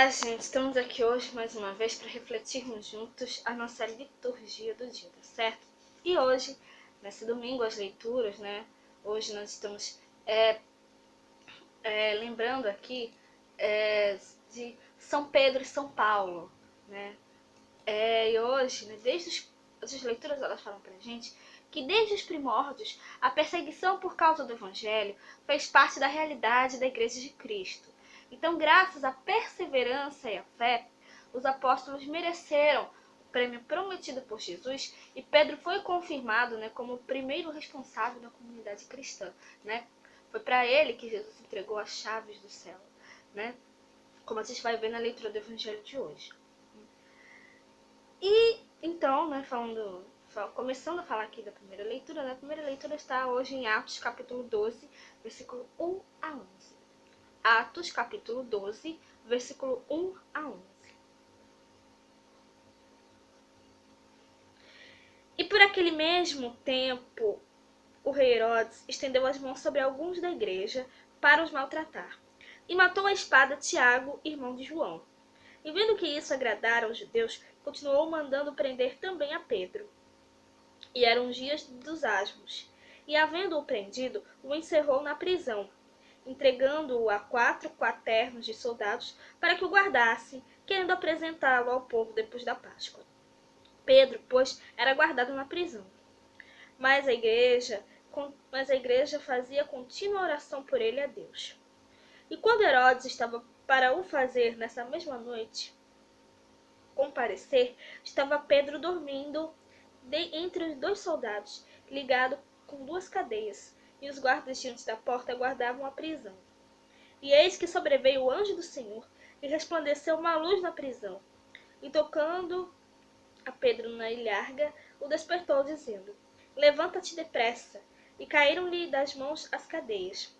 Olá, gente! Estamos aqui hoje mais uma vez para refletirmos juntos a nossa liturgia do dia, tá certo? E hoje, nesse domingo, as leituras, né? Hoje nós estamos lembrando aqui de São Pedro e São Paulo, né? E hoje, né, as leituras elas falam pra gente que desde os primórdios a perseguição por causa do Evangelho fez parte da realidade da Igreja de Cristo. Então, graças à perseverança e à fé, os apóstolos mereceram o prêmio prometido por Jesus e Pedro foi confirmado, né, como o primeiro responsável da comunidade cristã, né? Foi para ele que Jesus entregou as chaves do céu, né? Como a gente vai ver na leitura do Evangelho de hoje. E então, né, começando a falar aqui da primeira leitura, né? A primeira leitura está hoje em Atos capítulo 12, versículo 1 a 11. Atos capítulo 12, versículo 1 a 11. E por aquele mesmo tempo, o rei Herodes estendeu as mãos sobre alguns da igreja para os maltratar, e matou à espada Tiago, irmão de João. E vendo que isso agradara aos judeus, continuou mandando prender também a Pedro. E eram os dias dos asmos. E havendo-o prendido, o encerrou na prisão, entregando-o a 4 quaternos de soldados para que o guardassem, querendo apresentá-lo ao povo depois da Páscoa. Pedro, pois, era guardado na prisão. Mas a igreja fazia contínua oração por ele a Deus. E quando Herodes estava para o fazer nessa mesma noite comparecer, estava Pedro dormindo entre os 2 soldados, ligado com 2 cadeias, e os guardas diante da porta guardavam a prisão. E eis que sobreveio o anjo do Senhor, e resplandeceu uma luz na prisão. E tocando a Pedro na ilharga, o despertou, dizendo: Levanta-te depressa. E caíram-lhe das mãos as cadeias.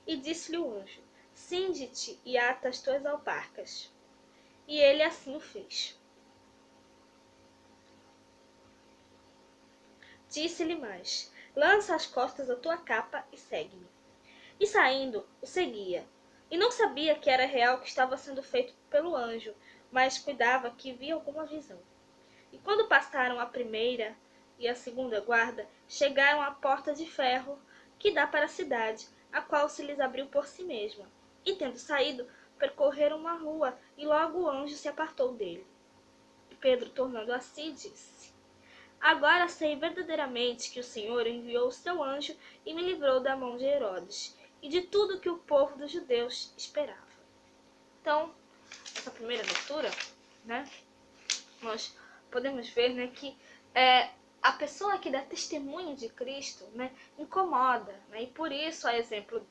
E disse-lhe o anjo: Cinge-te e ata as tuas alparcas. E ele assim o fez. Disse-lhe mais: Lança às costas a tua capa e segue-me. E saindo, o seguia. E não sabia que era real o que estava sendo feito pelo anjo, mas cuidava que via alguma visão. E quando passaram a primeira e a segunda guarda, chegaram à porta de ferro que dá para a cidade, a qual se lhes abriu por si mesma. E tendo saído, percorreram uma rua, e logo o anjo se apartou dele. E Pedro, tornando a si, disse: Agora sei verdadeiramente que o Senhor enviou o seu anjo e me livrou da mão de Herodes e de tudo que o povo dos judeus esperava. Então, essa primeira leitura, né, nós podemos ver, né, que a pessoa que dá testemunho de Cristo, né, incomoda, né, e por isso, a exemplo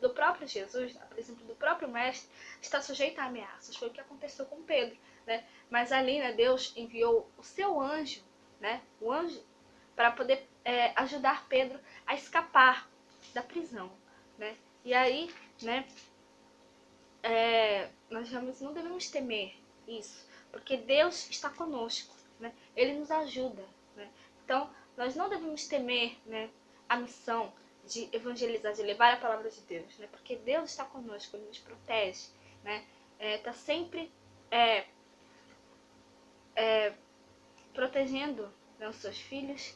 do próprio Jesus, por exemplo, do próprio Mestre, está sujeita a ameaças. Foi o que aconteceu com Pedro, né? Mas ali, né, Deus enviou o seu anjo, né, o anjo, para poder ajudar Pedro a escapar da prisão, né? E aí, né, nós realmente não devemos temer isso, porque Deus está conosco, né? Ele nos ajuda, né? Então, nós não devemos temer, né, a missão de evangelizar, de levar a palavra de Deus, né? Porque Deus está conosco, Ele nos protege, né? Está sempre protegendo, né, os seus filhos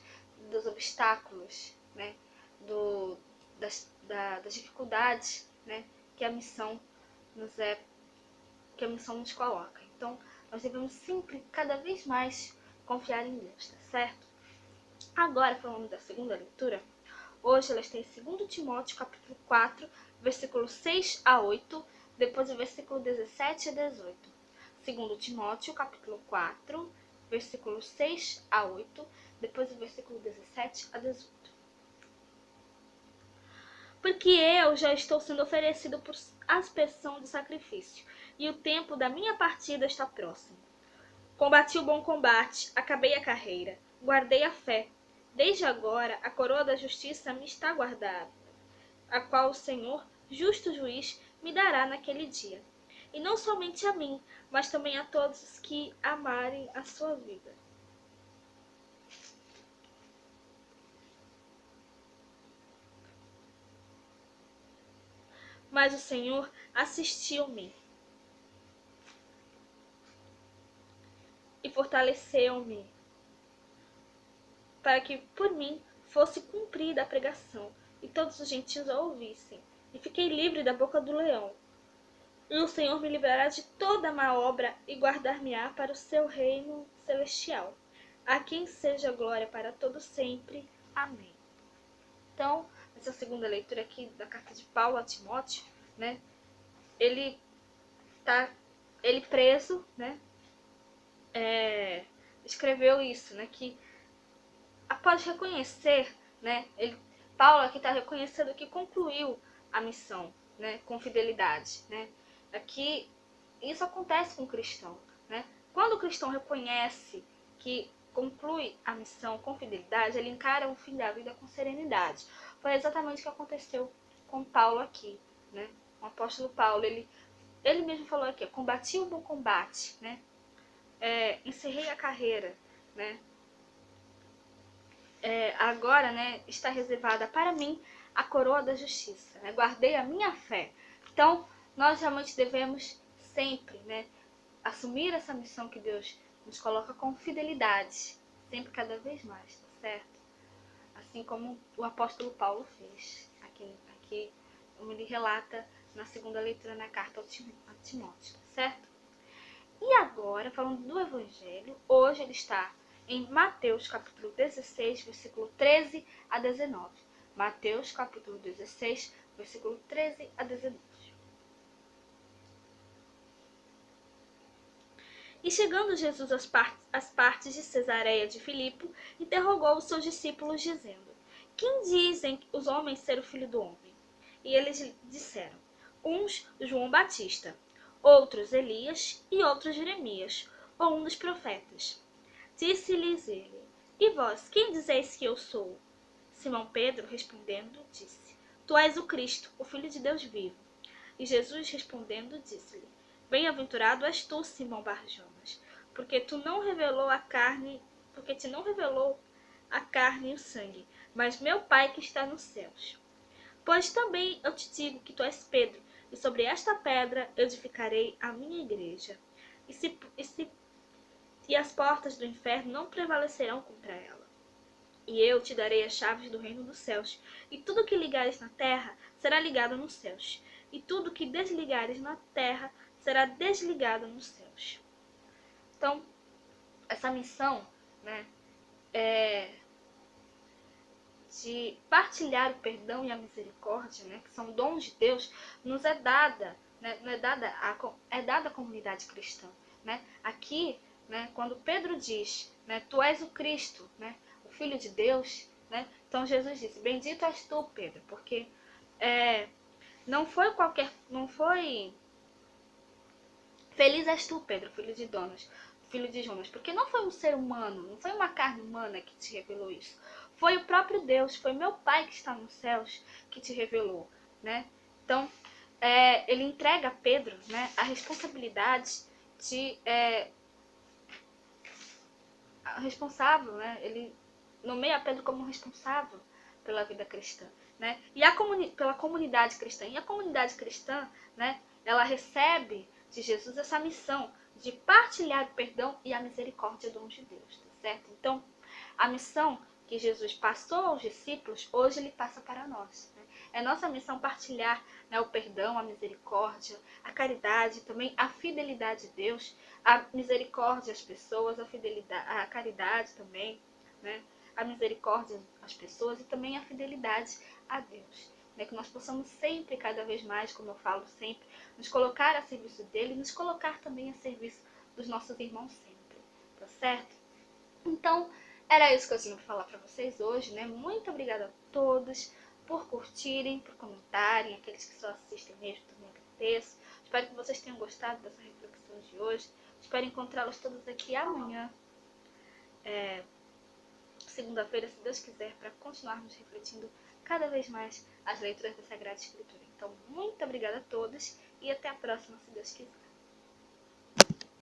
dos obstáculos, né? Das dificuldades, né, que a missão nos coloca. Então, nós devemos sempre, cada vez mais, confiar em Deus, tá certo? Agora, falando da segunda leitura, hoje ela está em 2 Timóteo, capítulo 4, versículo 6 a 8, depois o versículo 17 a 18. 2 Timóteo, capítulo 4, versículo 6 a 8, depois o versículo 17 a 18. Porque eu já estou sendo oferecido por aspersão de sacrifício, e o tempo da minha partida está próximo. Combati o bom combate, acabei a carreira, guardei a fé. Desde agora a coroa da justiça me está guardada, a qual o Senhor, justo juiz, me dará naquele dia. E não somente a mim, mas também a todos os que amarem a sua vida. Mas o Senhor assistiu-me e fortaleceu-me, para que por mim fosse cumprida a pregação, e todos os gentios a ouvissem. E fiquei livre da boca do leão. E o Senhor me livrará de toda má obra e guardar-me-á para o seu reino celestial. A quem seja glória para todo sempre. Amém. Então, essa segunda leitura aqui da carta de Paulo a Timóteo, né? Ele preso, né? Escreveu isso, né? Que após reconhecer, né? Paulo aqui está reconhecendo que concluiu a missão, né? Com fidelidade, né? Aqui isso acontece com o cristão, né? Quando o cristão reconhece que conclui a missão com fidelidade, ele encara o fim da vida com serenidade. Foi exatamente o que aconteceu com Paulo aqui, né? O apóstolo Paulo, ele mesmo falou aqui, combati o bom combate, né? Encerrei a carreira, né? Agora, né, está reservada para mim a coroa da justiça, né? Guardei a minha fé. Então, nós realmente devemos sempre, né, assumir essa missão que Deus nos coloca com fidelidade, sempre cada vez mais, tá certo? Assim como o apóstolo Paulo fez. Aqui ele relata na segunda leitura na carta a Timóteo, tá certo? E agora, falando do Evangelho, hoje ele está em Mateus capítulo 16, versículo 13 a 19. Mateus capítulo 16, versículo 13 a 19. E chegando Jesus às partes de Cesareia de Filipe, interrogou os seus discípulos, dizendo: Quem dizem os homens ser o Filho do Homem? E eles disseram: uns João Batista, outros Elias e outros Jeremias, ou um dos profetas. Disse-lhes ele: E vós, quem dizeis que eu sou? Simão Pedro, respondendo, disse: Tu és o Cristo, o Filho de Deus vivo. E Jesus, respondendo, disse-lhe: Bem-aventurado és tu, Simão Bar-Jonas, porque te não revelou a carne e o sangue, mas meu Pai que está nos céus. Pois também eu te digo que tu és Pedro, e sobre esta pedra edificarei a minha igreja, e as portas do inferno não prevalecerão contra ela. E eu te darei as chaves do reino dos céus, e tudo que ligares na terra será ligado nos céus, e tudo que desligares na terra será desligado nos céus. Então, essa missão, né, de partilhar o perdão e a misericórdia, né, que são dons de Deus, nos é dada, né, é dada à comunidade cristã, né? Aqui, né, quando Pedro diz, né, tu és o Cristo, né, o Filho de Deus, né? Então Jesus disse: Bendito és tu, Pedro, porque não foi feliz és tu, Pedro, filho de Jonas, porque não foi um ser humano, não foi uma carne humana que te revelou isso. Foi o próprio Deus, foi meu Pai que está nos céus que te revelou, né? Então, ele entrega a Pedro, né, a responsabilidade de responsável, né? Ele nomeia Pedro como responsável pela vida cristã, né? E pela comunidade cristã. E a comunidade cristã, né, ela recebe de Jesus essa missão de partilhar o perdão e a misericórdia dons de Deus, tá certo? Então, a missão que Jesus passou aos discípulos, hoje ele passa para nós, né? É nossa missão partilhar, né, o perdão, a misericórdia, a caridade, também a fidelidade de Deus, a misericórdia às pessoas, a fidelidade, a caridade também, né? A misericórdia às pessoas e também a fidelidade a Deus. Né? Que nós possamos sempre, cada vez mais, como eu falo sempre, nos colocar a serviço dele e nos colocar também a serviço dos nossos irmãos sempre, tá certo? Então, era isso que eu tinha para falar para vocês hoje, né? Muito obrigada a todos por curtirem, por comentarem, aqueles que só assistem mesmo também agradeço. Espero que vocês tenham gostado dessa reflexão de hoje. Espero encontrá-los todos aqui amanhã, segunda-feira, se Deus quiser, para continuarmos refletindo cada vez mais as leituras da Sagrada Escritura. Então, muito obrigada a todos e até a próxima, se Deus quiser.